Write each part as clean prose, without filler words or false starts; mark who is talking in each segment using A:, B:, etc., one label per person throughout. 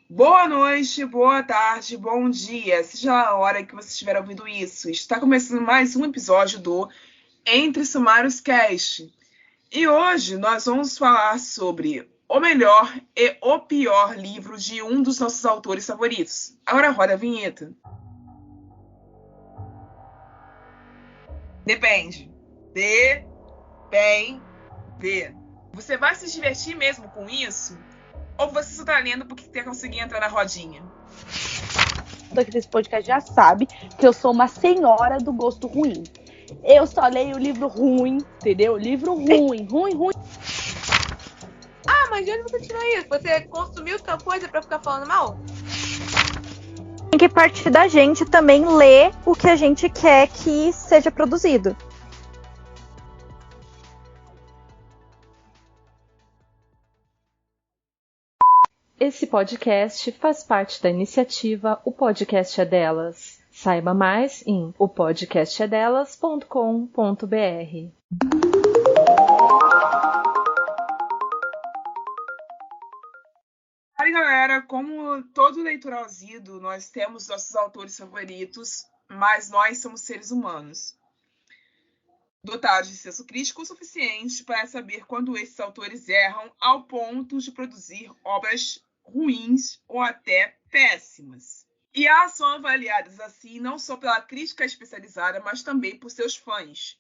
A: Boa noite, boa tarde, bom dia, seja a hora que você estiver ouvindo isso. Está começando mais um episódio do Entre Sumários Cast. E hoje nós vamos falar sobre o melhor e o pior livro de um dos nossos autores favoritos. Agora roda a vinheta. Depende. Depende. Você vai se divertir mesmo com isso? Ou você só tá lendo porque quer conseguir entrar na rodinha?
B: Aqui desse podcast já sabe que eu sou uma senhora do gosto ruim. Eu só leio livro ruim, entendeu? Livro ruim.
C: Ah, mas de onde você tirou isso? Você consumiu tal coisa pra ficar falando mal?
D: Tem que partir da gente também ler o que a gente quer que seja produzido.
E: Esse podcast faz parte da iniciativa O Podcast é Delas. Saiba mais em opodcastedelas.com.br.
A: Aí, galera, como todo leitor azido, nós temos nossos autores favoritos, mas nós somos seres humanos, dotados de senso crítico o suficiente para saber quando esses autores erram ao ponto de produzir obras ruins ou até péssimas. E elas são avaliadas assim não só pela crítica especializada, mas também por seus fãs.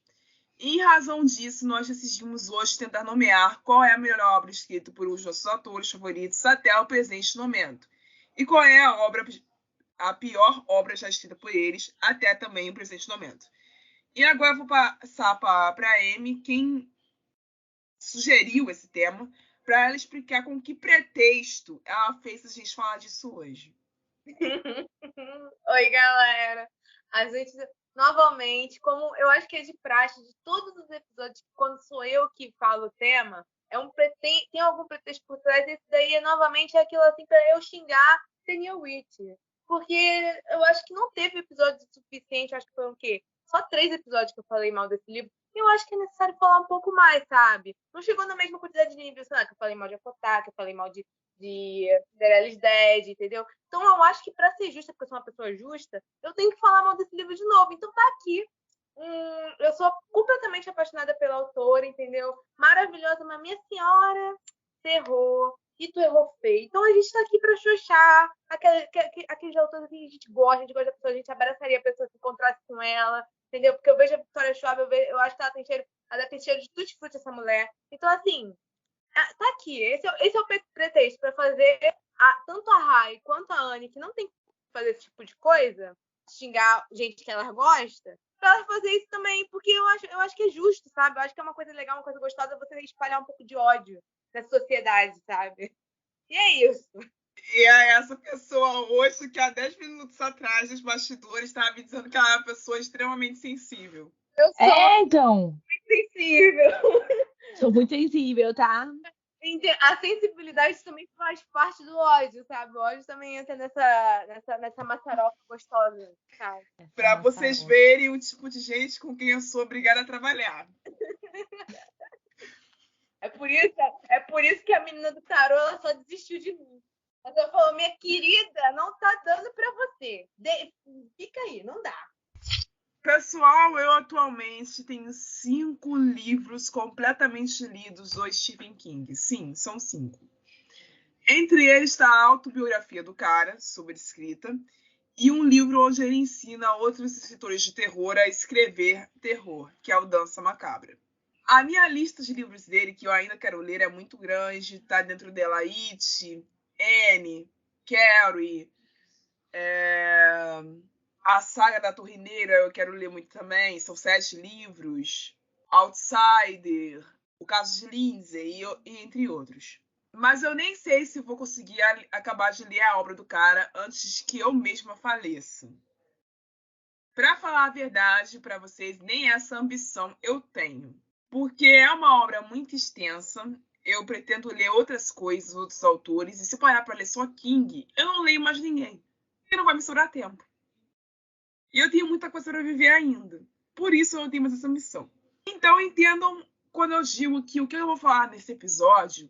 A: E em razão disso, nós decidimos hoje tentar nomear qual é a melhor obra escrita por um dos nossos autores favoritos até o presente momento. E qual é a pior obra já escrita por eles até também o presente momento. E agora eu vou passar para a Amy, quem sugeriu esse tema, para ela explicar com que pretexto ela fez a gente falar disso hoje.
C: Oi, galera. A gente, novamente, como eu acho que é de praxe de todos os episódios, quando sou eu que falo o tema, tem algum pretexto por trás. Esse daí, novamente, é aquilo assim para eu xingar Daniel Witcher. Porque eu acho que não teve episódio suficiente, acho que foram o quê? Só 3 episódios que eu falei mal desse livro. E eu acho que é necessário falar um pouco mais, sabe? Não chegou na mesma quantidade de livros, que eu falei mal de Akotar, que eu falei mal de Cinderella's Dead, entendeu? Então eu acho que para ser justa, porque eu sou uma pessoa justa, eu tenho que falar mal desse livro de novo. Então tá aqui. Eu sou completamente apaixonada pela autora, entendeu? Maravilhosa, mas minha senhora, terror. E tu errou feio. Então a gente tá aqui pra xoxar aqueles autores que a gente gosta da pessoa, a gente abraçaria a pessoa se encontrasse com ela, entendeu? Porque eu vejo a Victoria Schwab, eu acho que ela tem cheiro de tutti-frutti, essa mulher. Então, assim, tá aqui. Esse é o pretexto para fazer tanto a Rai quanto a Anne, que não tem que fazer esse tipo de coisa, xingar gente que elas gostam, pra elas fazer isso também, porque eu acho que é justo, sabe? Eu acho que é uma coisa legal, uma coisa gostosa você espalhar um pouco de ódio na sociedade, sabe? E é isso.
A: E é essa pessoa hoje que há 10 minutos atrás, nos bastidores, estava me dizendo que ela é uma pessoa extremamente sensível.
C: Eu sou
B: então.
C: muito sensível.
B: Sou muito sensível, tá?
C: A sensibilidade também faz parte do ódio, sabe? O ódio também entra nessa maçaroca gostosa, sabe?
A: Para vocês verem o tipo de gente com quem eu sou obrigada a trabalhar.
C: É por isso que a menina do tarô ela só desistiu de mim. Ela falou, minha querida, não tá dando pra você. Fica aí, não dá.
A: Pessoal, eu atualmente tenho 5 livros completamente lidos do Stephen King. Sim, são 5. Entre eles está a autobiografia do cara, sobre escrita, e um livro onde ele ensina outros escritores de terror a escrever terror, que é o Dança Macabra. A minha lista de livros dele, que eu ainda quero ler, é muito grande. Tá dentro dela It, Anne, Carrie, a saga da Torrineira eu quero ler muito também. São 7 livros. Outsider, o caso de Lindsay e entre outros. Mas eu nem sei se vou conseguir acabar de ler a obra do cara antes que eu mesma faleça. Para falar a verdade para vocês, nem essa ambição eu tenho. Porque é uma obra muito extensa, eu pretendo ler outras coisas, outros autores, e se parar para ler só King, eu não leio mais ninguém. E não vai me sobrar tempo. E eu tenho muita coisa para viver ainda. Por isso eu não tenho mais essa missão. Então entendam quando eu digo que o que eu vou falar nesse episódio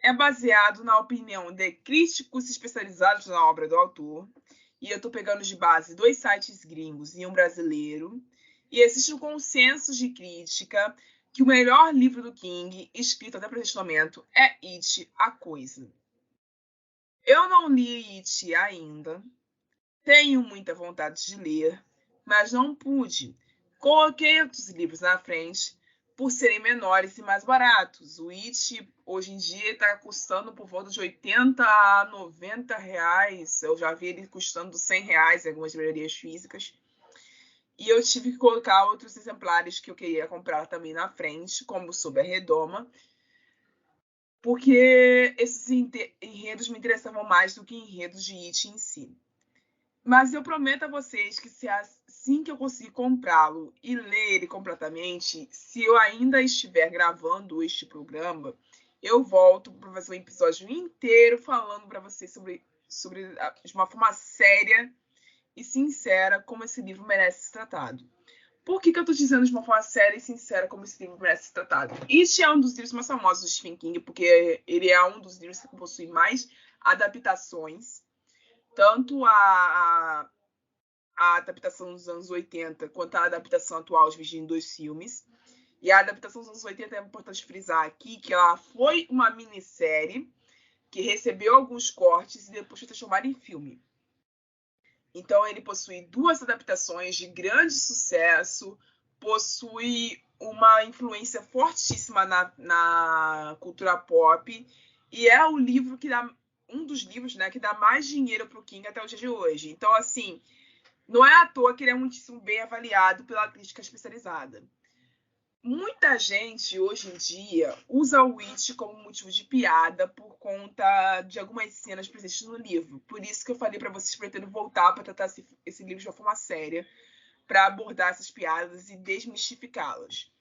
A: é baseado na opinião de críticos especializados na obra do autor, e eu estou pegando de base 2 sites gringos e um brasileiro, e existe um consenso de crítica que o melhor livro do King, escrito até para este momento, é It, A Coisa. Eu não li It ainda, tenho muita vontade de ler, mas não pude. Coloquei outros livros na frente por serem menores e mais baratos. O It, hoje em dia, está custando por volta de 80 a 90 reais. Eu já vi ele custando 100 reais em algumas livrarias físicas. E eu tive que colocar outros exemplares que eu queria comprar também na frente, como Sob a Redoma, porque esses enredos me interessavam mais do que enredos de It em si. Mas eu prometo a vocês que se assim que eu conseguir comprá-lo e ler ele completamente, se eu ainda estiver gravando este programa, eu volto para fazer um episódio inteiro falando para vocês sobre de uma forma séria e sincera como esse livro merece ser tratado. Por que eu estou dizendo de uma forma séria e sincera como esse livro merece ser tratado? Este é um dos livros mais famosos do Stephen King, porque ele é um dos livros que possui mais adaptações, tanto a adaptação dos anos 80 quanto a adaptação atual dividida em 2 filmes. E a adaptação dos anos 80 é importante frisar aqui que ela foi uma minissérie que recebeu alguns cortes e depois foi transformada em filme. Então ele possui 2 adaptações de grande sucesso, possui uma influência fortíssima na cultura pop e é o livro que dá um dos livros, né, que dá mais dinheiro para o King até o dia de hoje. Então, assim, não é à toa que ele é muitíssimo bem avaliado pela crítica especializada. Muita gente, hoje em dia, usa o It como motivo de piada por conta de algumas cenas presentes no livro. Por isso que eu falei para vocês que pretendo voltar para tratar esse livro de uma forma séria, para abordar essas piadas e desmistificá-las.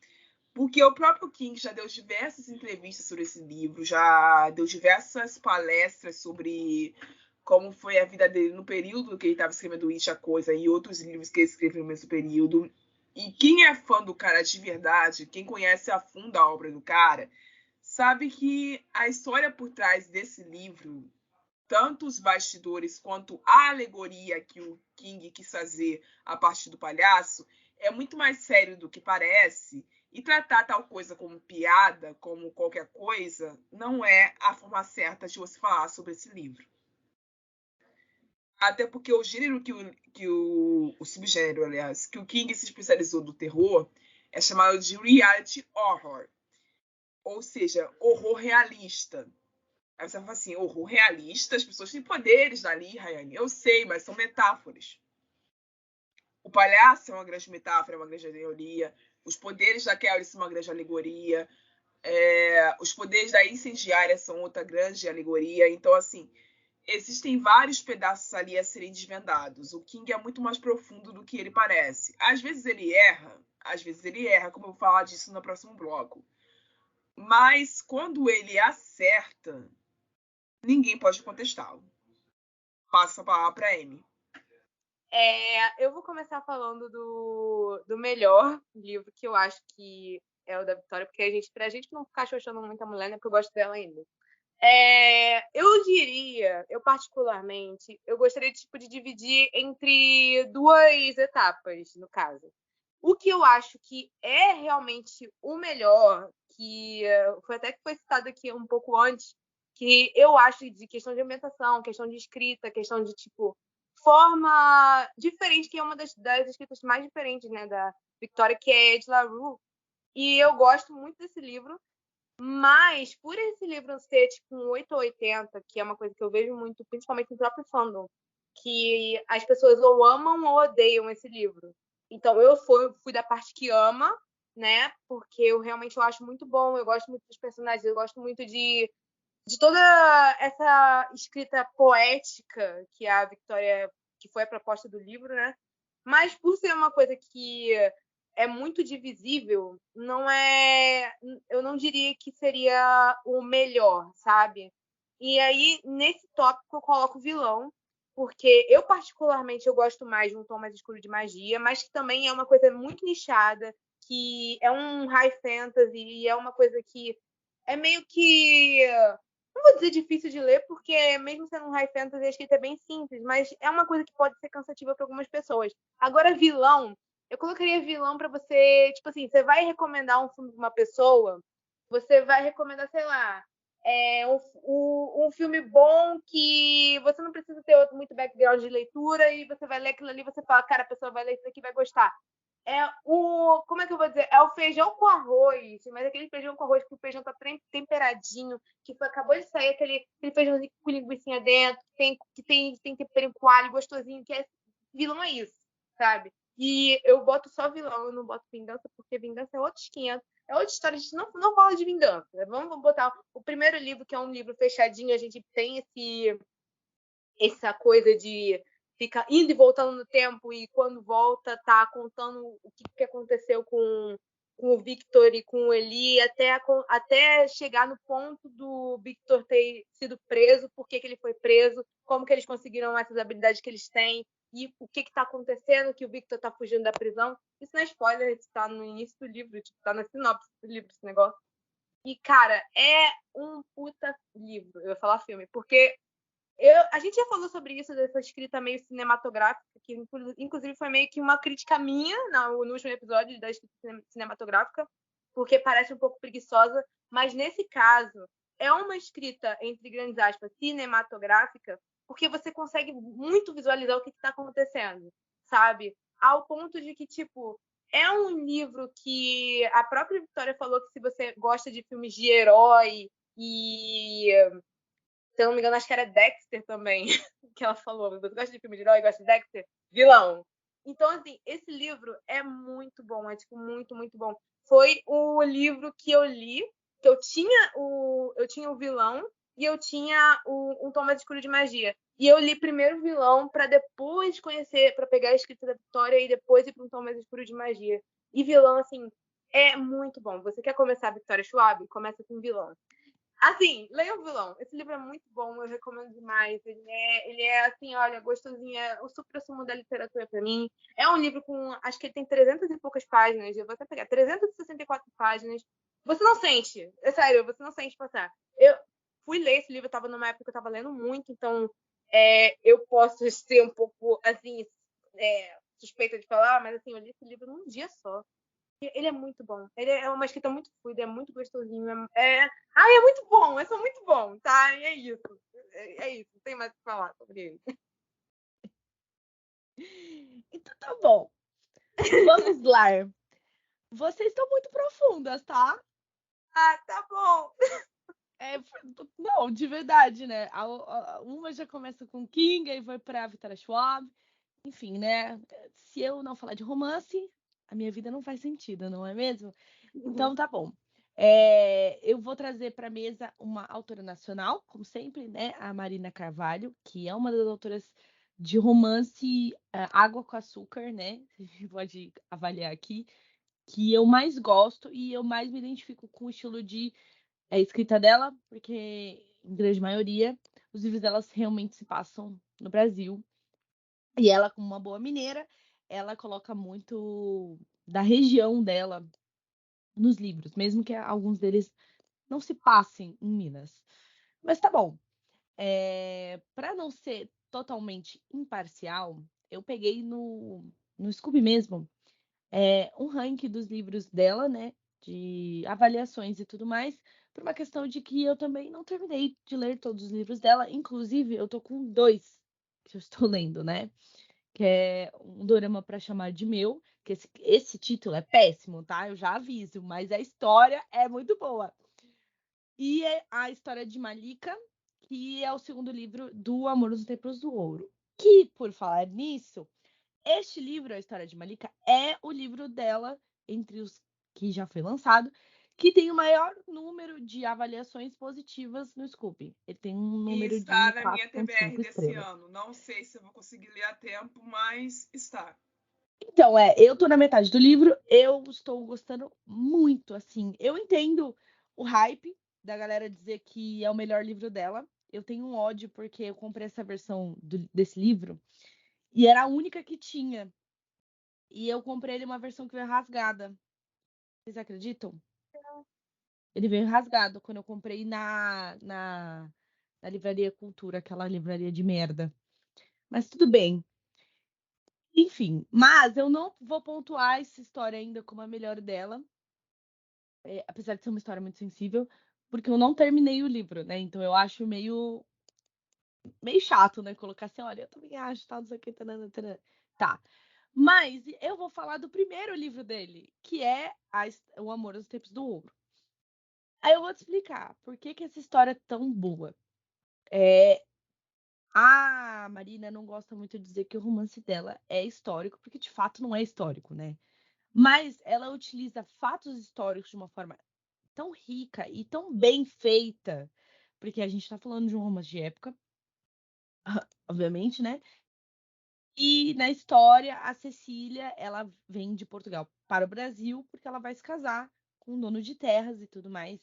A: Porque o próprio King já deu diversas entrevistas sobre esse livro, já deu diversas palestras sobre como foi a vida dele no período que ele estava escrevendo It, A Coisa, e outros livros que ele escreveu no mesmo período. E quem é fã do cara de verdade, quem conhece a fundo a obra do cara, sabe que a história por trás desse livro, tanto os bastidores quanto a alegoria que o King quis fazer a partir do palhaço, é muito mais sério do que parece. E tratar tal coisa como piada, como qualquer coisa, não é a forma certa de você falar sobre esse livro. Até porque o gênero o subgênero, aliás, que o King se especializou do terror é chamado de reality horror. Ou seja, horror realista. Aí você fala assim, horror realista, as pessoas têm poderes dali, Rayane. Eu sei, mas são metáforas. O palhaço é uma grande metáfora, é uma grande alegoria. Os poderes da Kelly são uma grande alegoria. Os poderes da incendiária são outra grande alegoria. Então, assim, existem vários pedaços ali a serem desvendados. O King é muito mais profundo do que ele parece. Às vezes ele erra, como eu vou falar disso no próximo bloco. Mas quando ele acerta, ninguém pode contestá-lo. Passo a palavra para a Amy.
C: Eu vou começar falando do melhor livro, que eu acho que é o da Vitória, porque pra gente não ficar xoxando muito a mulher, né, porque eu gosto dela ainda. Eu particularmente, eu gostaria de dividir entre 2 etapas, no caso. O que eu acho que é realmente o melhor, que foi até que foi citado aqui um pouco antes, que eu acho de questão de ambientação, questão de escrita, questão de, forma diferente, que é uma das escritas mais diferentes, né, da Victoria, que é Ed La Rue. E eu gosto muito desse livro, mas por esse livro ser um 8 ou 80, que é uma coisa que eu vejo muito, principalmente no próprio fandom, que as pessoas ou amam ou odeiam esse livro. Então eu fui da parte que ama, né? Porque eu realmente acho muito bom, eu gosto muito dos personagens, eu gosto muito de toda essa escrita poética que a Victoria, que foi a proposta do livro, né? Mas por ser uma coisa que é muito divisível, eu não diria que seria o melhor, sabe? E aí, nesse tópico, eu coloco o vilão, porque eu, particularmente, eu gosto mais de um tom mais escuro de magia, mas que também é uma coisa muito nichada, que é um high fantasy, e é uma coisa que é meio que não vou dizer difícil de ler, porque mesmo sendo um high fantasy, a escrita é bem simples, mas é uma coisa que pode ser cansativa para algumas pessoas. Agora, vilão, eu colocaria vilão para você, tipo assim, você vai recomendar um filme para uma pessoa, você vai recomendar, sei lá, um filme bom que você não precisa ter muito background de leitura e você vai ler aquilo ali e você fala, cara, a pessoa vai ler isso aqui e vai gostar. Como é que eu vou dizer? É o feijão com arroz, mas aquele feijão com arroz que o feijão tá temperadinho, acabou de sair aquele feijãozinho com linguiça dentro, que tem tempero com alho gostosinho, vilão é isso, sabe? E eu boto só vilão, eu não boto vingança, porque vingança é outros 500. É outra história, a gente não fala de vingança. Vamos botar o primeiro livro, que é um livro fechadinho, a gente tem essa coisa de ficar indo e voltando no tempo, e quando volta, tá contando o que aconteceu com o Victor e com o Eli, até chegar no ponto do Victor ter sido preso, por que ele foi preso, como que eles conseguiram essas habilidades que eles têm, e o que está acontecendo, que o Victor está fugindo da prisão. Isso não é spoiler, está no início do livro, está na sinopse do livro, esse negócio. E, cara, é um puta livro. Eu ia falar filme, porque a gente já falou sobre isso, dessa escrita meio cinematográfica, que inclusive foi meio que uma crítica minha no último episódio da escrita cinematográfica, porque parece um pouco preguiçosa, mas nesse caso é uma escrita, entre grandes aspas, cinematográfica, porque você consegue muito visualizar o que está acontecendo, sabe? Ao ponto de que, tipo, é um livro que a própria Vitória falou que se você gosta de filmes de herói e... se eu não me engano, acho que era Dexter também, que ela falou. Você gosta de filme de herói, gosta de Dexter? Vilão. Então, assim, esse livro é muito bom, é, tipo, muito, muito bom. Foi o livro que eu li, que eu tinha o vilão e eu tinha um Tom Mais Escuro de Magia. E eu li primeiro o vilão para depois conhecer, para pegar a escrita da Vitória e depois ir para um Tom Mais Escuro de Magia. E vilão, assim, é muito bom. Você quer começar a Vitória Schwab? Começa com vilão. Assim, leia o vilão. Esse livro é muito bom, eu recomendo demais. Ele é assim, olha, gostosinho. É o supra-sumo da literatura para mim. É um livro com, acho que ele tem 300 e poucas páginas. Eu vou até pegar 364 páginas. Você não sente, é sério, você não sente passar. Eu fui ler esse livro, eu tava numa época que eu tava lendo muito, então eu posso ser um pouco, assim, suspeita de falar, mas assim, eu li esse livro num dia só. Ele é muito bom. Ele é uma escrita muito fluida, é muito gostosinho. É muito bom, é só muito bom, tá? E é isso. É isso, não tem mais o que falar sobre ele.
B: Então tá bom. Vamos lá. Vocês estão muito profundas, tá?
C: Ah, tá bom.
B: Não, de verdade, né? Uma já começa com King, aí vai pra Vitória Schwab. Enfim, né? Se eu não falar de romance, a minha vida não faz sentido, não é mesmo? Então tá bom. Eu vou trazer para a mesa uma autora nacional, como sempre, né? A Marina Carvalho, que é uma das autoras de romance Água com Açúcar, né? A gente pode avaliar aqui, que eu mais gosto e eu mais me identifico com o estilo de escrita dela, porque, em grande maioria, os livros delas realmente se passam no Brasil. E ela, como uma boa mineira, ela coloca muito da região dela nos livros, mesmo que alguns deles não se passem em Minas. Mas tá bom. Para não ser totalmente imparcial, eu peguei no Scooby mesmo um ranking dos livros dela, né? De avaliações e tudo mais, por uma questão de que eu também não terminei de ler todos os livros dela. Inclusive, eu tô com 2 que eu estou lendo, né? Que é um dorama para chamar de meu, que esse título é péssimo, tá? Eu já aviso, mas a história é muito boa. E é a história de Malika, que é o segundo livro do Amor nos Tempos do Ouro. Que, por falar nisso, este livro, a história de Malika, é o livro dela, entre os que já foi lançado, que tem o maior número de avaliações positivas no Scooby. Ele tem um número
A: está
B: de
A: na minha TBR
B: 4,5
A: desse
B: estrelas.
A: ano. Não sei se eu vou conseguir ler a tempo, mas está.
B: Então, eu tô na metade do livro, eu estou gostando muito, assim. Eu entendo o hype da galera dizer que é o melhor livro dela. Eu tenho um ódio porque eu comprei essa versão desse livro e era a única que tinha. E eu comprei ele uma versão que veio rasgada. Vocês acreditam? Ele veio rasgado quando eu comprei na Livraria Cultura, aquela livraria de merda. Mas tudo bem. Enfim, mas eu não vou pontuar essa história ainda como a melhor dela, apesar de ser uma história muito sensível, porque eu não terminei o livro, né? Então eu acho meio chato, né? Colocar assim, olha, eu também acho, tal, não sei o que, tanana, tanana. Tá. Mas eu vou falar do primeiro livro dele, que é O Amor aos Tempos do Ouro. Aí eu vou te explicar por que essa história é tão boa. A Marina não gosta muito de dizer que o romance dela é histórico, porque de fato não é histórico, né? Mas ela utiliza fatos históricos de uma forma tão rica e tão bem feita, porque a gente tá falando de um romance de época, obviamente, né? E na história, a Cecília, ela vem de Portugal para o Brasil porque ela vai se casar com um dono de terras e tudo mais,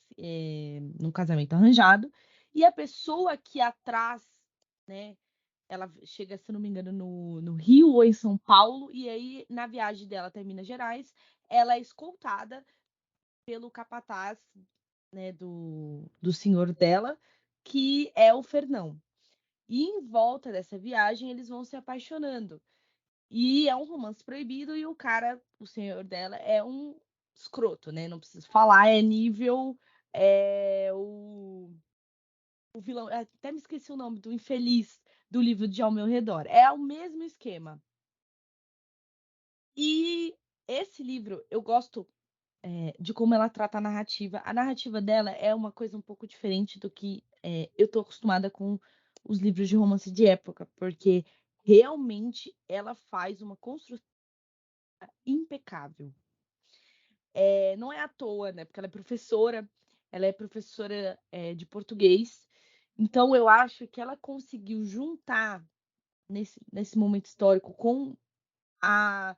B: num casamento arranjado. E a pessoa que atrás, né, ela chega, se não me engano, no Rio ou em São Paulo, e aí na viagem dela até Minas Gerais, ela é escoltada pelo capataz, né, do senhor dela, que é o Fernão. E em volta dessa viagem, eles vão se apaixonando. E é um romance proibido e o cara, o senhor dela, é um escroto, né? Não preciso falar, é nível o vilão, até me esqueci o nome do infeliz do livro de Ao Meu Redor. É o mesmo esquema. E esse livro, eu gosto de como ela trata a narrativa. A narrativa dela é uma coisa um pouco diferente do que eu tô acostumada com os livros de romance de época, porque realmente ela faz uma construção impecável. Não é à toa, né? Porque ela é professora de português. Então, eu acho que ela conseguiu juntar nesse momento histórico com a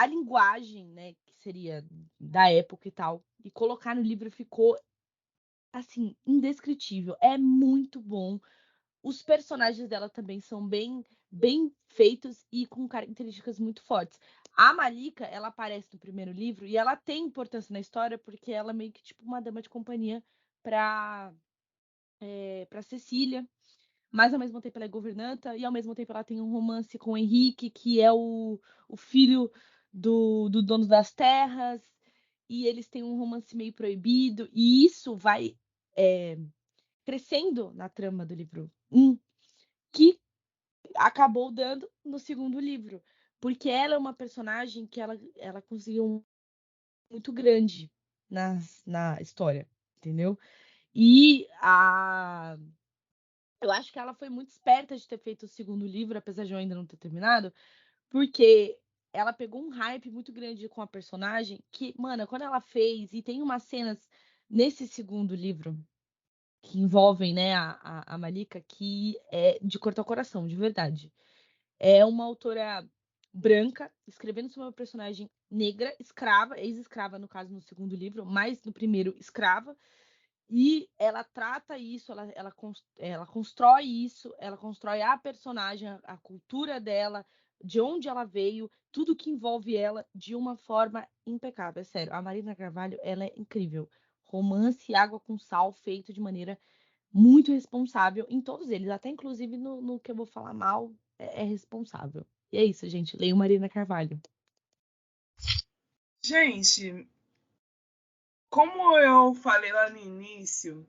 B: linguagem, né? Que seria da época e tal. E colocar no livro ficou, assim, indescritível. É muito bom. Os personagens dela também são bem feitos e com características muito fortes. A Malika, ela aparece no primeiro livro e ela tem importância na história porque ela é meio que tipo uma dama de companhia para Cecília, mas ao mesmo tempo ela é governanta e ao mesmo tempo ela tem um romance com o Henrique, que é o filho do dono das terras, e eles têm um romance meio proibido, e isso vai crescendo na trama do livro 1, que acabou dando no segundo livro, porque ela é uma personagem que ela conseguiu muito grande na história, entendeu? E eu acho que ela foi muito esperta de ter feito o segundo livro, apesar de eu ainda não ter terminado, porque ela pegou um hype muito grande com a personagem que, mano, quando ela fez, e tem umas cenas nesse segundo livro que envolvem, né, a Malika, que é de cortar o coração, de verdade. É uma autora branca, escrevendo sobre uma personagem negra, escrava, ex-escrava, no caso, no segundo livro, mas no primeiro, escrava. E ela trata isso, ela constrói isso, ela constrói a personagem, a cultura dela, de onde ela veio, tudo que envolve ela de uma forma impecável. É sério, a Marina Carvalho, ela é incrível. Romance Água com Sal, feito de maneira muito responsável em todos eles, até inclusive no que eu vou falar mal, é responsável. E é isso, gente. Leio Marina Carvalho.
A: Gente, como eu falei lá no início,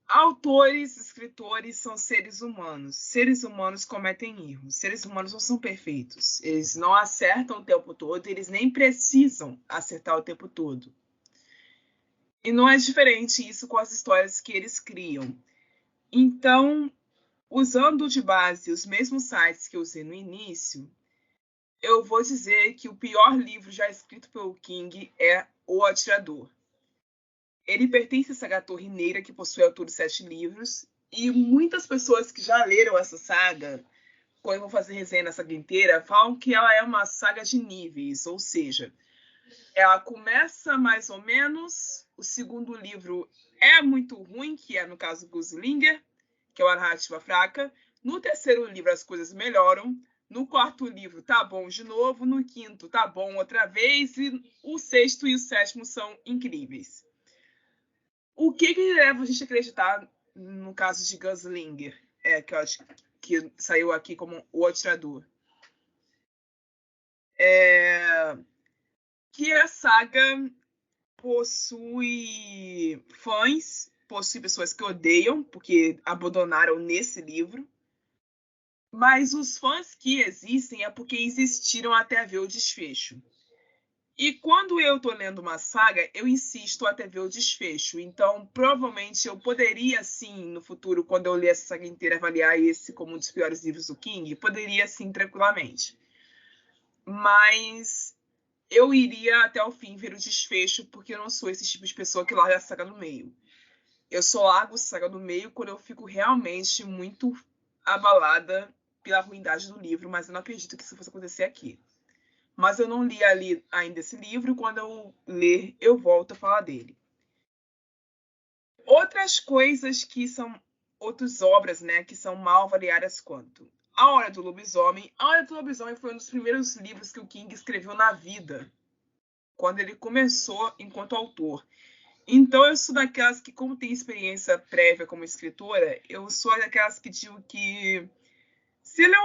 A: autores, escritores são seres humanos. Seres humanos cometem erros. Seres humanos não são perfeitos. Eles não acertam o tempo todo, eles nem precisam acertar o tempo todo. E não é diferente isso com as histórias que eles criam. Então, usando de base os mesmos sites que eu usei no início, eu vou dizer que o pior livro já escrito pelo King é O Atirador. Ele pertence à saga Torrineira, que possui ao todo 7 livros, e muitas pessoas que já leram essa saga, quando vão fazer resenha na saga inteira, falam que ela é uma saga de níveis, ou seja, ela começa mais ou menos, o segundo livro é muito ruim, que é no caso Guslinger, que é uma narrativa fraca. No terceiro livro as coisas melhoram. No quarto livro tá bom de novo. No quinto tá bom outra vez. E o sexto e o sétimo são incríveis. O que leva a gente a acreditar no caso de Gunslinger? Que eu acho que saiu aqui como O Atirador. Que a saga possui fãs, possui pessoas que odeiam, porque abandonaram nesse livro. Mas os fãs que existem é porque existiram até ver o desfecho. E quando eu tô lendo uma saga, eu insisto até ver o desfecho. Então, provavelmente, eu poderia, sim, no futuro, quando eu ler essa saga inteira, avaliar esse como um dos piores livros do King. Poderia, sim, tranquilamente. Mas eu iria até o fim ver o desfecho, porque eu não sou esse tipo de pessoa que larga a saga no meio. Eu só largo a saga no meio quando eu fico realmente muito abalada pela ruindade do livro, mas eu não acredito que isso fosse acontecer aqui. Mas eu não li ali ainda esse livro. Quando eu ler, eu volto a falar dele. Outras coisas que são outras obras, né, que são mal avaliadas quanto A Hora do Lobisomem. A Hora do Lobisomem foi um dos primeiros livros que o King escreveu na vida, quando ele começou enquanto autor. Então eu sou daquelas que, como tem experiência prévia como escritora, eu sou daquelas que digo que se ele é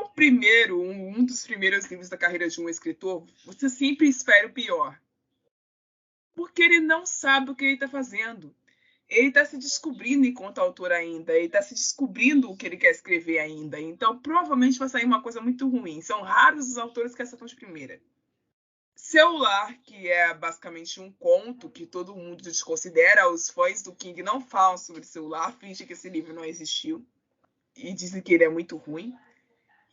A: um dos primeiros livros da carreira de um escritor, você sempre espera o pior. Porque ele não sabe o que ele está fazendo. Ele está se descobrindo enquanto autor ainda. Ele está se descobrindo o que ele quer escrever ainda. Então, provavelmente vai sair uma coisa muito ruim. São raros os autores que acertam de primeira. Seu Lar, que é basicamente um conto que todo mundo desconsidera. Os fãs do King não falam sobre Seu Lar, fingem que esse livro não existiu. E dizem que ele é muito ruim.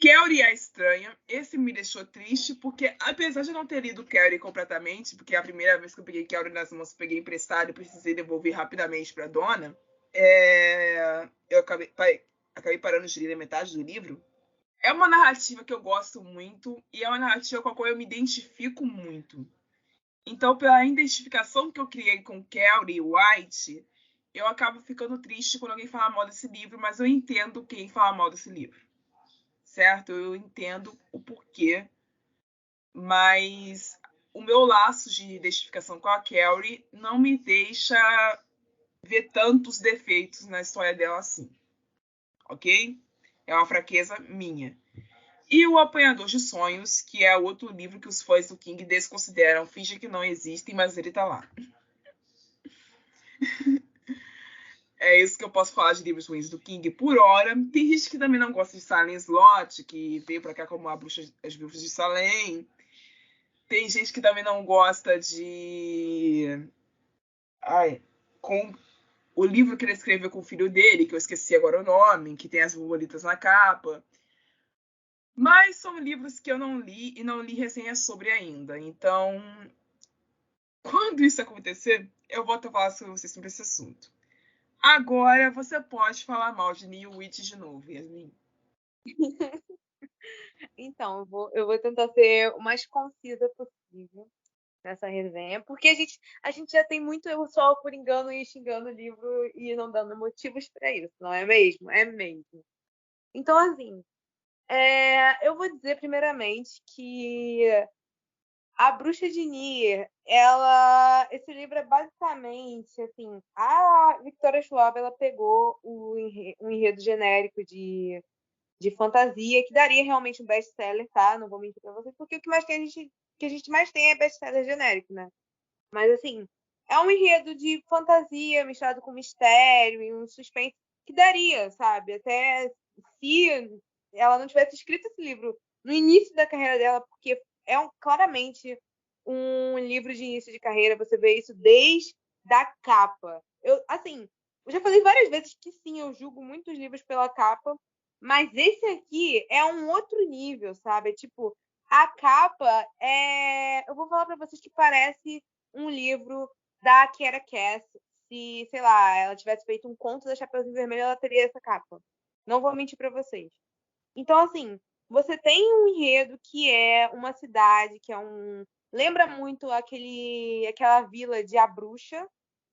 A: Carrie a Estranha, esse me deixou triste, porque apesar de eu não ter lido Carrie completamente, porque a primeira vez que eu peguei Carrie nas mãos, eu peguei emprestado e precisei devolver rapidamente para a dona, eu acabei parando de ler a metade do livro. É uma narrativa que eu gosto muito e é uma narrativa com a qual eu me identifico muito. Então, pela identificação que eu criei com Carrie White, eu acabo ficando triste quando alguém fala mal desse livro, mas eu entendo quem fala mal desse livro. Certo? Eu entendo o porquê, mas o meu laço de identificação com a Carrie não me deixa ver tantos defeitos na história dela assim, ok? É uma fraqueza minha. E O Apanhador de Sonhos, que é outro livro que os fãs do King desconsideram, fingem que não existem, mas ele tá lá. É isso que eu posso falar de livros ruins do King por hora. Tem gente que também não gosta de Salem Slot, que veio pra cá como As Bruxas de Salem. Tem gente que também não gosta de... com o livro que ele escreveu com o filho dele, que eu esqueci agora o nome, que tem as borboletas na capa. Mas são livros que eu não li e não li resenhas sobre ainda. Então, quando isso acontecer, eu volto a falar sobre vocês sobre esse assunto. Agora você pode falar mal de Neil Witt de novo, Yasmin.
C: Então, eu vou tentar ser o mais concisa possível nessa resenha, porque a gente já tem muito eu só por engano e xingando o livro e não dando motivos para isso, não é mesmo? É mesmo. Então, assim, eu vou dizer primeiramente que A Bruxa de Nier, esse livro é basicamente, assim, a Victoria Schwab, ela pegou um enredo genérico de fantasia, que daria realmente um best-seller, tá? Não vou mentir pra vocês, porque o que mais tem, que a gente mais tem é best-seller genérico, né? Mas, assim, é um enredo de fantasia misturado com mistério e um suspense que daria, sabe? Até se ela não tivesse escrito esse livro no início da carreira dela, porque claramente um livro de início de carreira, você vê isso desde a capa. Eu já falei várias vezes que sim, eu julgo muitos livros pela capa, mas esse aqui é um outro nível, sabe? Tipo, a capa eu vou falar pra vocês que parece um livro da Kiera Cass. Se, sei lá, ela tivesse feito um conto da Chapeuzinho Vermelho, ela teria essa capa. Não vou mentir pra vocês. Então, assim, você tem um enredo que é uma cidade, que é lembra muito aquela vila de A Bruxa,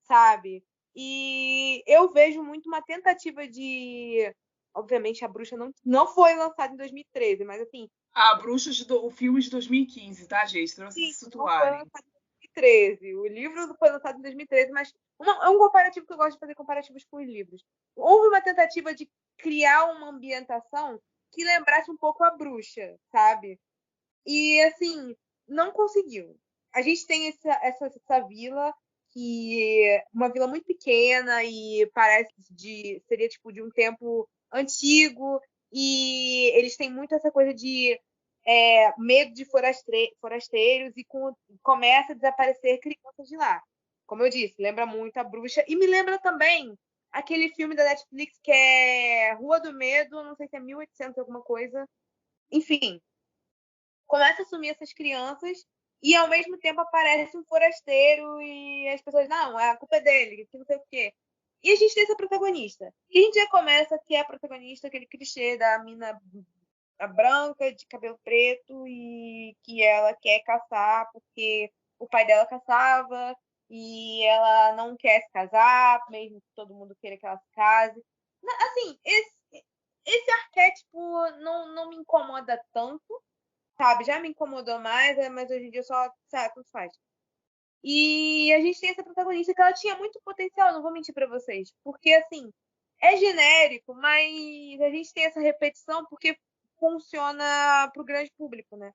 C: sabe? E eu vejo muito uma tentativa de... Obviamente, A Bruxa não foi lançada em 2013, mas assim...
A: A Bruxa, o filme de 2015, tá, gente? Pra vocês
C: Sim,
A: se
C: não foi
A: situarem.
C: lançado em 2013. O livro foi lançado em 2013, mas é um comparativo que eu gosto de fazer comparativos com os livros. Houve uma tentativa de criar uma ambientação que lembrasse um pouco a Bruxa, sabe? E, assim, não conseguiu. A gente tem essa vila, que é uma vila muito pequena e parece seria tipo de um tempo antigo, e eles têm muito essa coisa de medo de forasteiros, e começa a desaparecer crianças de lá. Como eu disse, lembra muito a Bruxa, e me lembra também aquele filme da Netflix que é Rua do Medo, não sei se é 1800 alguma coisa. Enfim, começa a sumir essas crianças e ao mesmo tempo aparece um forasteiro e as pessoas, não, a culpa é dele, que não sei o quê. E a gente tem essa protagonista. E a gente já começa que é a protagonista, aquele clichê da mina branca, de cabelo preto, e que ela quer caçar porque o pai dela caçava e ela não quer se casar, mesmo que todo mundo queira que ela se case. Assim, esse arquétipo não me incomoda tanto, sabe? Já me incomodou mais, mas hoje em dia só, sabe, tudo faz. E a gente tem essa protagonista que ela tinha muito potencial, não vou mentir pra vocês. Porque, assim, é genérico, mas a gente tem essa repetição porque funciona pro grande público, né?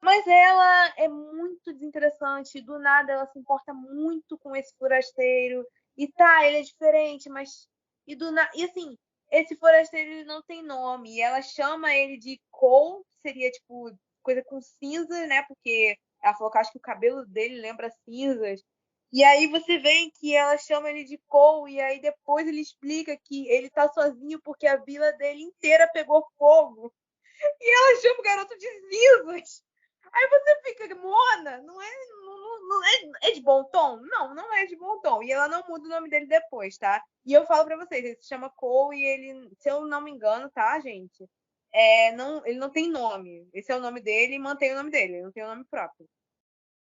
C: Mas ela é muito desinteressante. Do nada ela se importa muito com esse forasteiro. E tá, ele é diferente, mas... E assim, esse forasteiro ele não tem nome. E ela chama ele de Cole, que seria, tipo, coisa com cinza, né? Porque ela falou que acho que o cabelo dele lembra cinzas. E aí você vê que ela chama ele de Cole, e aí depois ele explica que ele tá sozinho porque a vila dele inteira pegou fogo. E ela chama o garoto de cinzas. Aí você fica, Mona, não é de bom tom? Não é de bom tom. E ela não muda o nome dele depois, tá? E eu falo pra vocês, ele se chama Cole e ele, se eu não me engano, tá, gente? Ele não tem nome. Esse é o nome dele e mantém o nome dele. Ele não tem o nome próprio.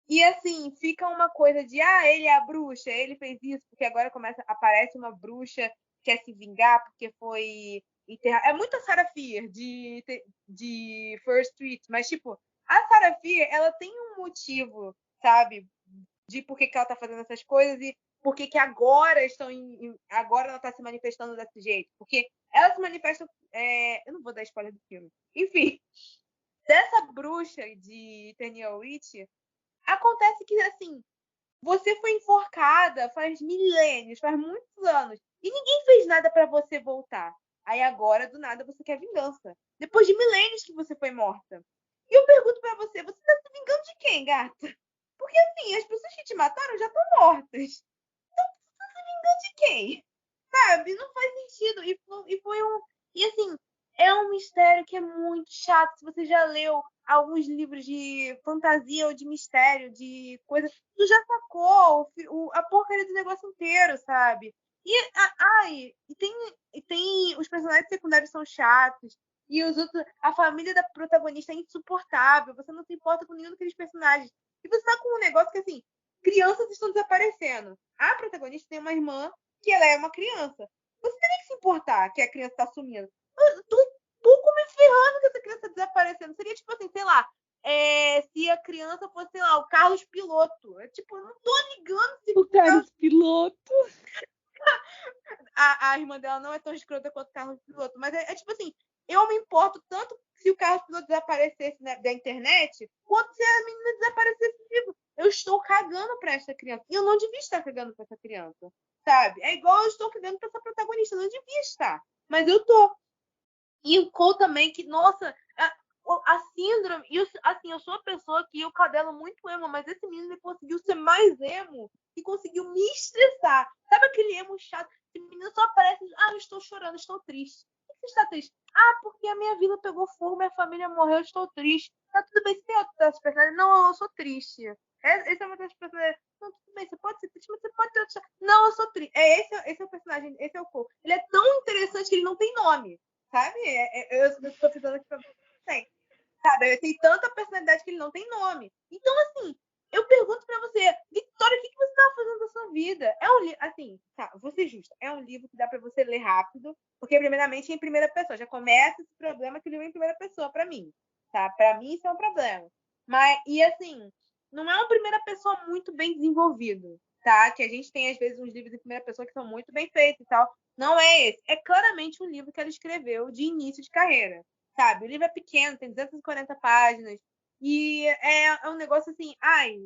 C: E assim, fica uma coisa de, ele é a bruxa, ele fez isso, porque agora aparece uma bruxa que quer se vingar porque foi enterrada. É muito a Sarah Fier de First Street, mas tipo, a Sarah Fier, ela tem um motivo, sabe, de por que ela tá fazendo essas coisas e por que agora agora ela tá se manifestando desse jeito. Porque ela se manifesta, eu não vou dar spoiler do filme. Enfim, dessa bruxa de Eternal Witch, acontece que, assim, você foi enforcada faz milênios, faz muitos anos, e ninguém fez nada pra você voltar. Aí agora, do nada, você quer vingança. Depois de milênios que você foi morta. E eu pergunto pra você tá se vingando de quem, gata? Porque, assim, as pessoas que te mataram já estão mortas. Então, você tá se vingando de quem? Sabe? Não faz sentido. E assim, é um mistério que é muito chato. Se você já leu alguns livros de fantasia ou de mistério, de coisa, tu já sacou a porcaria do negócio inteiro, sabe? E tem os personagens secundários são chatos. E os outros, a família da protagonista é insuportável. Você não se importa com nenhum daqueles personagens. E você tá com um negócio que, assim, crianças estão desaparecendo. A protagonista tem uma irmã que ela é uma criança. Você tem que se importar que a criança tá sumindo. Eu tô um pouco me ferrando que essa criança tá desaparecendo. Seria tipo assim, sei lá, se a criança fosse, sei lá, o Carlos Piloto. Tipo, eu não tô ligando se
B: O Carlos Piloto.
C: A irmã dela não é tão escrota quanto o Carlos Piloto. Mas é tipo assim, eu me importo tanto se o Carlos Piloto desaparecesse, né, da internet, quanto se a menina desaparecesse vivo. Eu estou cagando pra essa criança. E eu não devia estar cagando pra essa criança. Sabe? É igual eu estou cagando pra essa protagonista. Eu não devia estar. Mas eu tô. E o Cole também, que, nossa, a síndrome. E assim, eu sou uma pessoa que eu cadelo muito emo, mas esse menino ele conseguiu ser mais emo e conseguiu me estressar. Sabe aquele emo chato? Esse menino só aparece, eu estou chorando, estou triste. Por que você está triste? Porque a minha vila pegou fogo, minha família morreu, estou triste. Tá tudo bem, você tem outras personalidades? Não, eu sou triste. Esse é uma das personalidades. Não, tudo bem, você pode ser triste, mas você pode ter outro. Não, eu sou triste. Esse é o personagem, esse é o Cole. Ele é tão interessante que ele não tem nome. Sabe? Eu estou pensando aqui pra você. Tem. Sabe? Ele tem tanta personalidade que ele não tem nome. Então, assim, eu pergunto pra você, Vitória, o que você tava fazendo da sua vida? É um livro, assim, tá, vou ser justa, é um livro que dá pra você ler rápido, porque, primeiramente, é em primeira pessoa. Já começa esse problema que o livro é em primeira pessoa, pra mim. Tá? Pra mim, isso é um problema. E, assim, não é uma primeira pessoa muito bem desenvolvido, tá? Que a gente tem, às vezes, uns livros em primeira pessoa que são muito bem feitos e tal. Não é esse. É claramente um livro que ela escreveu de início de carreira, sabe? O livro é pequeno, tem 240 páginas. E é um negócio assim, ai,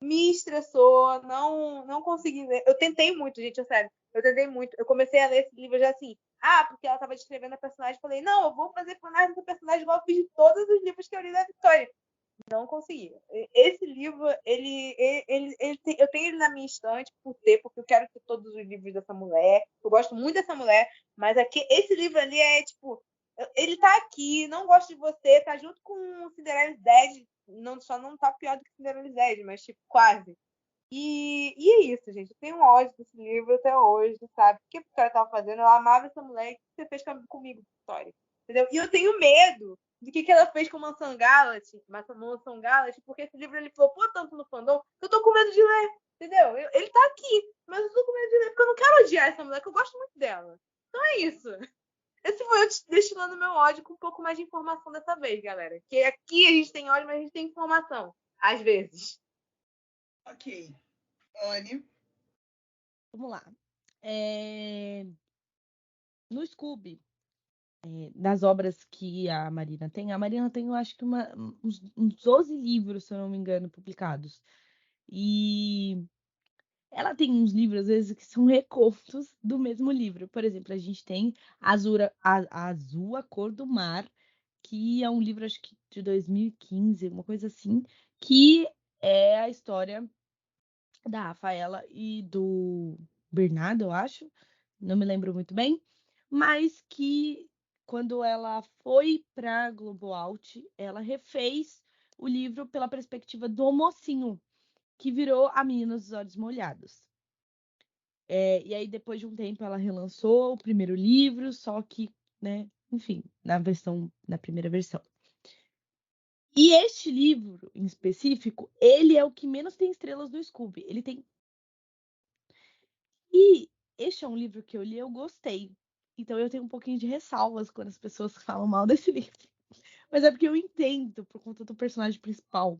C: me estressou, não consegui ler. Eu tentei muito, gente, é sério. Eu tentei muito. Eu comecei a ler esse livro já assim, porque ela estava descrevendo a personagem. Falei, não, eu vou fazer fanart dessa personagem igual eu fiz de todos os livros que eu li da Vitória. Não consegui. Esse livro, eu tenho ele na minha estante porque eu quero ter todos os livros dessa mulher. Eu gosto muito dessa mulher, mas aqui, esse livro ali é tipo, ele tá aqui, não gosto de você, tá junto com Cinderella Dead, só não tá pior do que Cinderella Dead, mas tipo, quase. E é isso, gente. Eu tenho ódio desse livro até hoje, sabe? O que a Vitória tava fazendo? Eu amava essa mulher. O que você fez comigo, Vitória? Entendeu? E eu tenho medo do que ela fez com Mansão Galaxy, porque esse livro ele flopou tanto no fandom que eu tô com medo de ler, entendeu? Ele tá aqui, mas eu tô com medo de ler porque eu não quero odiar essa mulher, que eu gosto muito dela. Então é isso. Esse foi eu destilando meu ódio com um pouco mais de informação dessa vez, galera. Que aqui a gente tem ódio, mas a gente tem informação. Às vezes.
A: Ok. Anne.
B: Vamos lá. No Scooby, das obras que a Marina tem, eu acho que uns 12 livros, se eu não me engano, publicados. E ela tem uns livros, às vezes, que são recontos do mesmo livro. Por exemplo, a gente tem Azul, a Cor do Mar, que é um livro, acho que de 2015, uma coisa assim, que é a história da Rafaela e do Bernardo, eu acho, não me lembro muito bem, mas que quando ela foi para Globo Out, ela refez o livro pela perspectiva do mocinho, que virou A Menina dos Olhos Molhados. E aí, depois de um tempo, ela relançou o primeiro livro, só que, né, enfim, na primeira versão. E este livro, em específico, ele é o que menos tem estrelas do Scooby. Ele tem. E este é um livro que eu li, eu gostei. Então eu tenho um pouquinho de ressalvas quando as pessoas falam mal desse livro. Mas é porque eu entendo, por conta do personagem principal.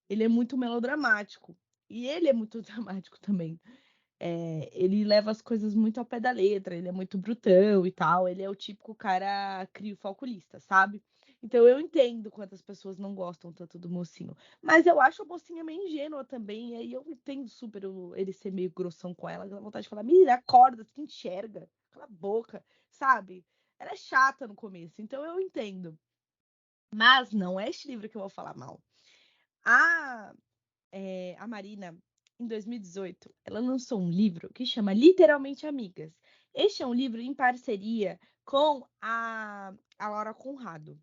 B: Ele é muito melodramático. E ele é muito dramático também. Ele leva as coisas muito ao pé da letra, ele é muito brutão e tal. Ele é o típico cara criofalculista, sabe? Então eu entendo quantas pessoas não gostam tanto do mocinho. Mas eu acho a mocinha meio ingênua também. E aí eu entendo super ele ser meio grossão com ela. Dá vontade de falar, menina, acorda, se enxerga, cala a boca, sabe? Ela é chata no começo, então eu entendo. Mas não é este livro que eu vou falar mal. A Marina, em 2018, ela lançou um livro que chama Literalmente Amigas. Este é um livro em parceria com a Laura Conrado.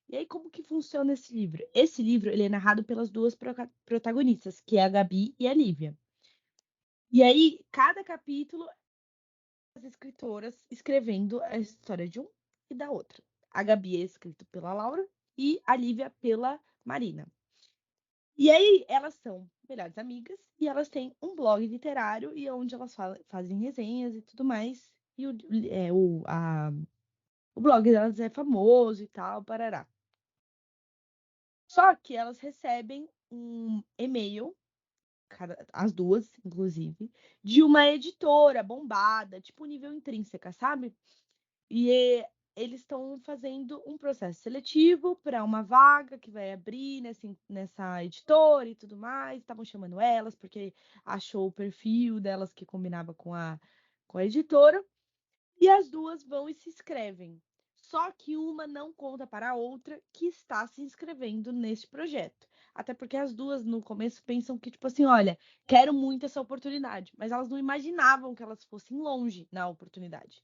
B: E aí, como que funciona esse livro? Esse livro ele é narrado pelas duas protagonistas, que é a Gabi e a Lívia. E aí, cada capítulo, as escritoras escrevendo a história de um e da outra. A Gabi é escrita pela Laura e a Lívia pela Marina. E aí, elas são melhores amigas e elas têm um blog literário e onde elas fazem resenhas e tudo mais. E o blog delas é famoso e tal, parará. Só que elas recebem um e-mail, as duas, inclusive, de uma editora bombada, tipo nível intrínseca, sabe? E eles estão fazendo um processo seletivo para uma vaga que vai abrir nessa editora e tudo mais. Estavam chamando elas porque achou o perfil delas que combinava com a editora. E as duas vão e se inscrevem. Só que uma não conta para a outra que está se inscrevendo neste projeto. Até porque as duas no começo pensam que, tipo assim, olha, quero muito essa oportunidade. Mas elas não imaginavam que elas fossem longe na oportunidade.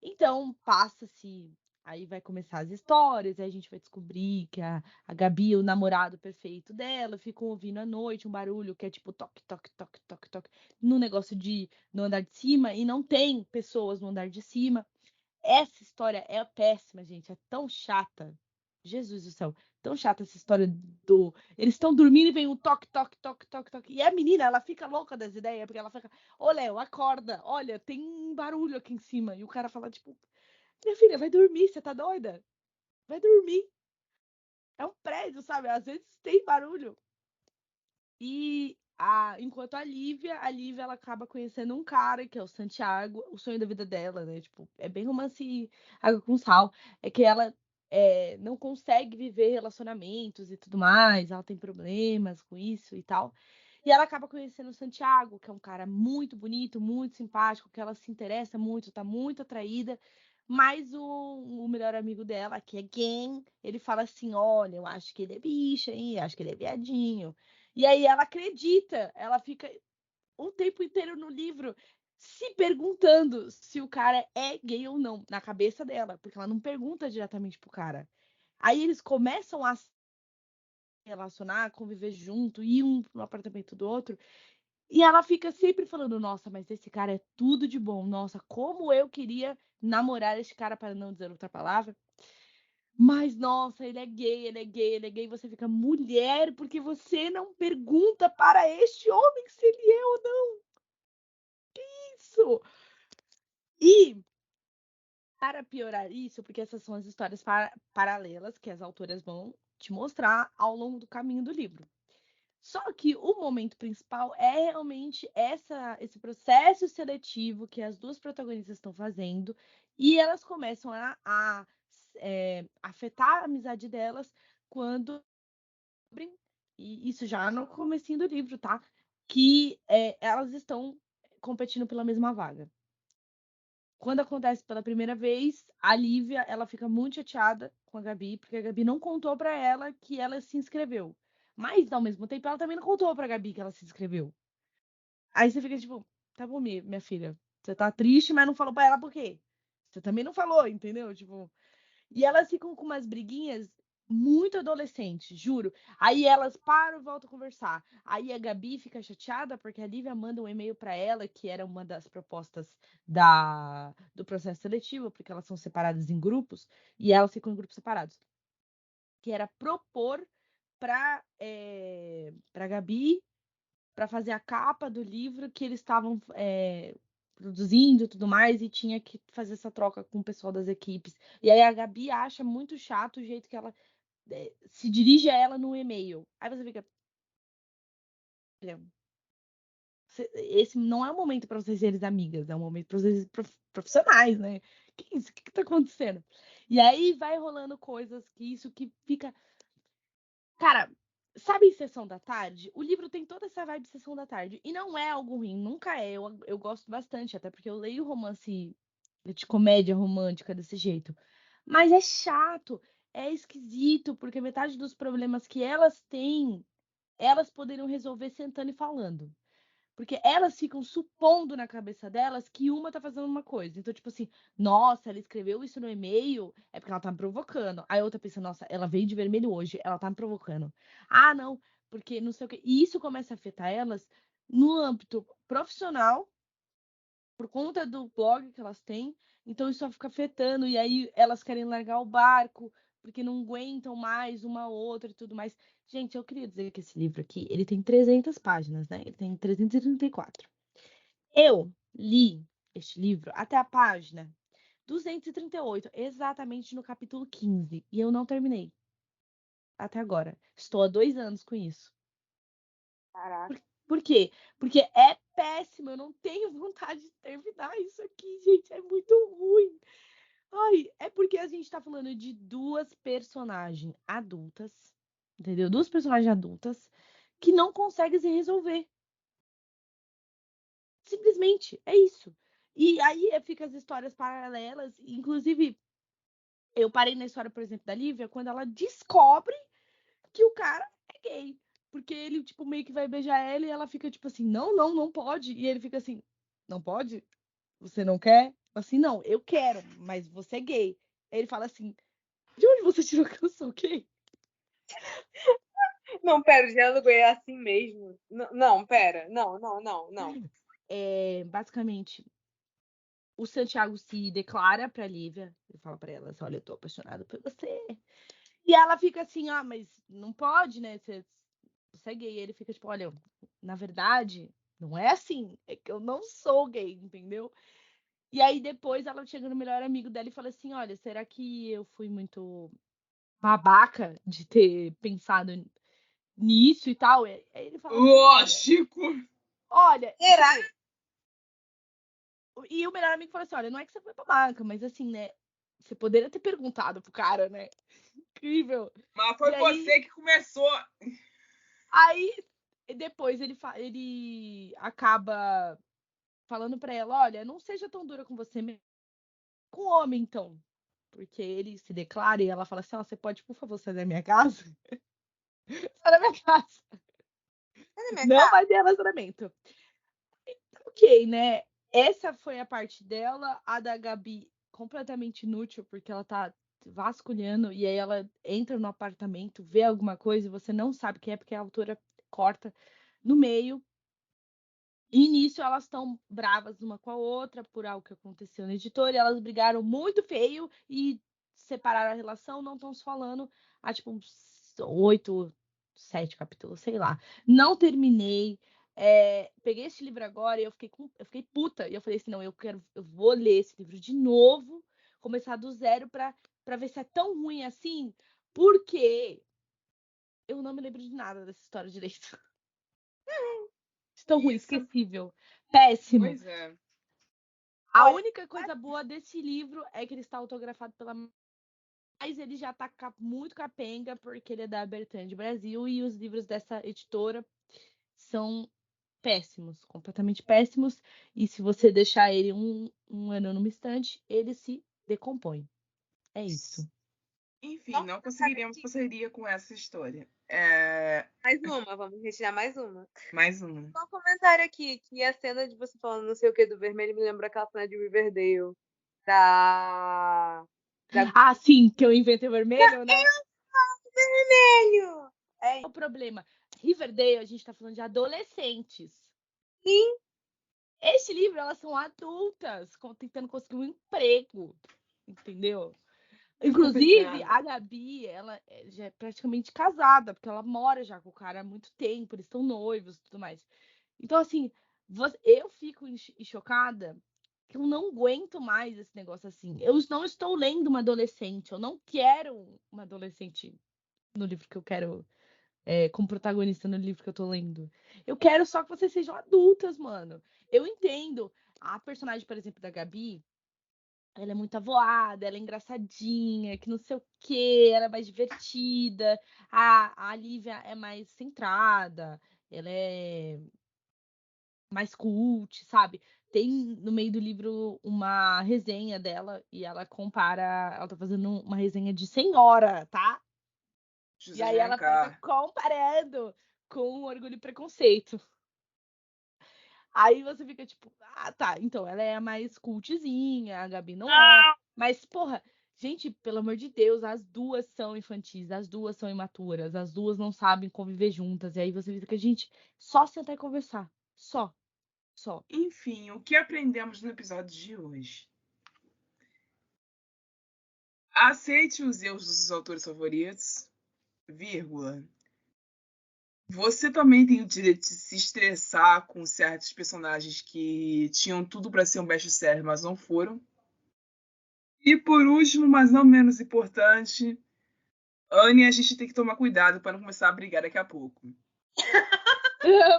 B: Então, passa-se. Aí vai começar as histórias, aí a gente vai descobrir que a Gabi é o namorado perfeito dela, ficam ouvindo à noite um barulho que é tipo toque, toque, toque, toque, toque, no negócio no andar de cima, e não tem pessoas no andar de cima. Essa história é péssima, gente, é tão chata. Jesus do céu, tão chata essa história do. Eles estão dormindo e vem um toque, toque, toque, toque, toque. E a menina, ela fica louca das ideias, porque ela fica, ô Léo, acorda, olha, tem um barulho aqui em cima. E o cara fala, tipo, minha filha, vai dormir, você tá doida? Vai dormir. É um prédio, sabe? Às vezes tem barulho. E enquanto a Lívia ela acaba conhecendo um cara que é o Santiago, o sonho da vida dela, né? Tipo, é bem romance água com sal. É que ela não consegue viver relacionamentos e tudo mais, ela tem problemas com isso e tal. E ela acaba conhecendo o Santiago, que é um cara muito bonito, muito simpático, que ela se interessa muito, tá muito atraída. Mas o melhor amigo dela, que é gay, ele fala assim: olha, eu acho que ele é bicha, hein? Acho que ele é viadinho. E aí ela acredita, ela fica o tempo inteiro no livro se perguntando se o cara é gay ou não, na cabeça dela, porque ela não pergunta diretamente pro cara. Aí eles começam a se relacionar, conviver junto, ir um no apartamento do outro, e ela fica sempre falando: nossa, mas esse cara é tudo de bom, nossa, como eu queria namorar esse cara, para não dizer outra palavra. Mas, nossa, ele é gay, ele é gay, ele é gay. Você fica mulher porque você não pergunta para este homem se ele é ou não. Isso! E, para piorar isso, porque essas são as histórias paralelas que as autoras vão te mostrar ao longo do caminho do livro. Só que o momento principal é realmente esse processo seletivo que as duas protagonistas estão fazendo, e elas começam a afetar a amizade delas quando descobrem, e isso já no comecinho do livro, tá? Que elas estão competindo pela mesma vaga. Quando acontece pela primeira vez, a Lívia, ela fica muito chateada com a Gabi, porque a Gabi não contou pra ela que ela se inscreveu. Mas, ao mesmo tempo, ela também não contou pra Gabi que ela se inscreveu. Aí você fica tipo: tá bom, minha filha, você tá triste, mas não falou pra ela por quê? Você também não falou, entendeu? Tipo, e elas ficam com umas briguinhas muito adolescentes, juro. Aí elas param e voltam a conversar. Aí a Gabi fica chateada porque a Lívia manda um e-mail para ela, que era uma das propostas do processo seletivo, porque elas são separadas em grupos, e elas ficam em grupos separados. Que era propor para Gabi, para fazer a capa do livro que eles estavam produzindo e tudo mais, e tinha que fazer essa troca com o pessoal das equipes. E aí a Gabi acha muito chato o jeito que ela se dirige a ela no e-mail. Aí você fica: esse não é o momento para vocês serem amigas, é um momento para vocês profissionais, né? Que isso? O que tá acontecendo? E aí vai rolando coisas que fica. Cara, sabe em Sessão da Tarde? O livro tem toda essa vibe de Sessão da Tarde. E não é algo ruim, nunca é. Eu gosto bastante, até porque eu leio romance de comédia romântica desse jeito. Mas é chato, é esquisito, porque metade dos problemas que elas têm, elas poderiam resolver sentando e falando. Porque elas ficam supondo na cabeça delas que uma tá fazendo uma coisa. Então, tipo assim: nossa, ela escreveu isso no e-mail, é porque ela tá me provocando. Aí a outra pensa: nossa, ela veio de vermelho hoje, ela tá me provocando. Ah, não, porque não sei o quê. E isso começa a afetar elas no âmbito profissional, por conta do blog que elas têm. Então isso fica afetando, e aí elas querem largar o barco, porque não aguentam mais uma outra e tudo mais. Gente, eu queria dizer que esse livro aqui, ele tem 300 páginas, né? Ele tem 334. Eu li este livro até a página 238, exatamente no capítulo 15, e eu não terminei até agora. Estou há 2 anos com isso.
C: Caraca.
B: Por quê? Porque é péssimo, eu não tenho vontade de terminar isso aqui, gente, é muito ruim. Ai, é porque a gente tá falando de duas personagens adultas, entendeu? Duas personagens adultas que não conseguem se resolver. Simplesmente, é isso. E aí fica as histórias paralelas, inclusive eu parei na história, por exemplo, da Lívia, quando ela descobre que o cara é gay. Porque ele, tipo, meio que vai beijar ela e ela fica, tipo assim: não, não, não pode. E ele fica assim: não pode? Você não quer? Assim: não, eu quero, mas você é gay. Aí ele fala assim: de onde você tirou que eu sou gay?
C: Não, pera, o diálogo é assim mesmo. Não, pera. Não.
B: Basicamente, o Santiago se declara pra Lívia. Ele fala pra ela assim: olha, eu tô apaixonado por você. E ela fica assim: ah, mas não pode, né? Você é gay. E ele fica tipo: olha, na verdade, não é assim. É que eu não sou gay, entendeu? E aí depois ela chega no melhor amigo dela e fala assim: olha, será que eu fui muito babaca de ter pensado nisso e tal. Aí ele fala assim,
A: Lógico!
B: olha,
C: Será?
B: tipo, e o melhor amigo fala assim, olha, não é que você foi babaca, mas assim, né, você poderia ter perguntado pro cara, né? Incrível.
A: Mas foi
B: E aí-
A: você que começou.
B: Aí, depois ele acaba falando pra ela, olha, não seja tão dura com você mesmo, com o homem, então. Porque ele se declara e ela fala assim, ó, você pode, por favor, sair da minha casa? Sai da minha casa.
C: Cadê minha
B: Não
C: cara?
B: vai ter relacionamento. Ok, né? Essa foi a parte dela. A da Gabi, completamente inútil, porque ela tá vasculhando e aí ela entra no apartamento, vê alguma coisa e você não sabe quem é, porque a autora corta no meio. E nisso elas estão bravas uma com a outra por algo que aconteceu na editora. E elas brigaram muito feio e separaram a relação, não estão se falando há tipo uns 8, 7 capítulos, sei lá. Não terminei. Peguei esse livro agora e eu fiquei puta. E eu falei assim, não, eu vou ler esse livro de novo, começar do zero pra ver se é tão ruim assim, porque eu não me lembro de nada dessa história direito. Tão ruim,
A: Isso.
B: esquecível. Péssimo.
A: Pois é.
B: A
C: Olha,
B: única coisa boa desse livro é que ele está autografado pela. Mas ele já tá muito capenga, porque ele é da Bertrand Brasil e os livros dessa editora são péssimos, completamente péssimos. E se você deixar ele um ano numa estante, ele se decompõe. É isso.
A: Enfim,
C: Vamos
A: não
C: tentar
A: conseguiríamos
C: aqui.
A: prosseguir com essa história.
C: Mais uma, vamos retirar mais uma.
A: Mais uma.
C: Só um comentário aqui, que a cena de você falando não sei o que do vermelho me lembra aquela cena de Riverdale. Da.
B: Ah, sim, que eu inventei o vermelho, né?
C: Vermelho!
B: O problema. Riverdale, a gente tá falando de adolescentes.
C: Sim.
B: Esse livro, elas são adultas, tentando conseguir um emprego, entendeu? Inclusive,
A: Complicado.
B: a Gabi, ela já é praticamente casada, porque ela mora já com o cara há muito tempo, eles estão noivos e tudo mais. Então, assim, eu fico chocada que eu não aguento mais esse negócio assim. Eu não estou lendo uma adolescente, eu não quero uma adolescente no livro que eu quero, como protagonista no livro que eu tô lendo. Eu quero só que vocês sejam adultas, mano. Eu entendo. A personagem, por exemplo, da Gabi, ela é muito avoada, ela é engraçadinha, que não sei o quê, ela é mais divertida. A Lívia é mais centrada, ela é mais cult, sabe? Tem no meio do livro uma resenha dela e ela compara. Ela tá fazendo uma resenha de senhora, tá? E
A: José
B: aí ela fica
A: Alencar.
B: comparando com Orgulho e Preconceito. Aí você fica tipo, ah, tá, então ela é a mais cultzinha, a Gabi não é. Mas, porra, gente, pelo amor de Deus, as duas são infantis, as duas são imaturas, as duas não sabem conviver juntas. E aí você fica, gente, só sentar e conversar. Só.
A: Enfim, o que aprendemos no episódio de hoje? Aceite os erros dos seus autores favoritos, vírgula. Você também tem o direito de se estressar com certos personagens que tinham tudo para ser um best-seller, mas não foram. E por último, mas não menos importante, Anne, a gente tem que tomar cuidado para não começar a brigar daqui a pouco.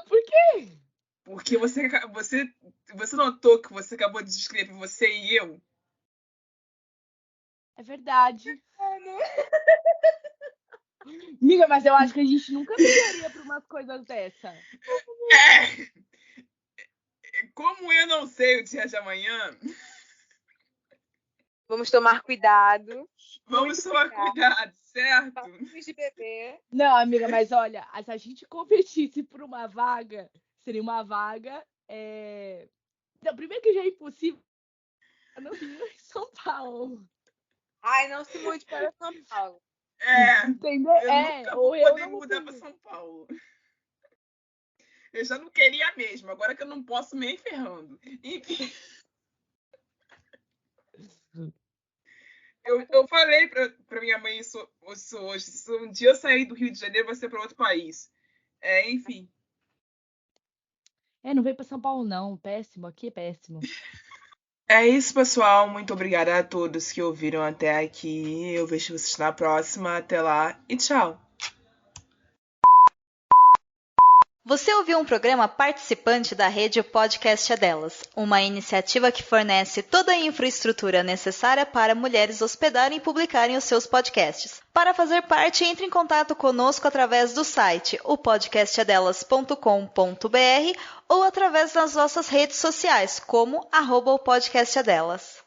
B: Por quê?
A: Porque você notou que você acabou de descrever você e eu?
B: É verdade. Amiga, mas eu acho que a gente nunca brigaria por umas coisas dessa.
A: Como eu não sei o dia de amanhã,
C: Vamos tomar cuidado.
A: vamos tomar cuidado, certo?
C: Antes de beber.
B: Não, amiga, mas olha, se a gente competisse por uma vaga, seria uma vaga. Não, primeiro que já é impossível no Rio e São Paulo.
C: Ai, não se mude para São Paulo.
B: Entendeu?
A: Eu nunca vou
B: ou eu
A: poder
B: não
A: me mudar para
B: poder.
A: São Paulo. Eu já não queria mesmo, agora que eu não posso me ferrando. Enfim. Eu falei pra minha mãe isso hoje. Se um dia eu sair do Rio de Janeiro, vai ser para outro país. Enfim.
B: Não veio pra São Paulo, não. Péssimo, aqui é péssimo.
A: É isso, pessoal. Muito obrigada a todos que ouviram até aqui. Eu vejo vocês na próxima. Até lá e tchau.
F: Você ouviu um programa participante da rede Podcast é Delas, uma iniciativa que fornece toda a infraestrutura necessária para mulheres hospedarem e publicarem os seus podcasts. Para fazer parte, entre em contato conosco através do site opodcastadelas.com.br ou através das nossas redes sociais, como @opodcastadelas.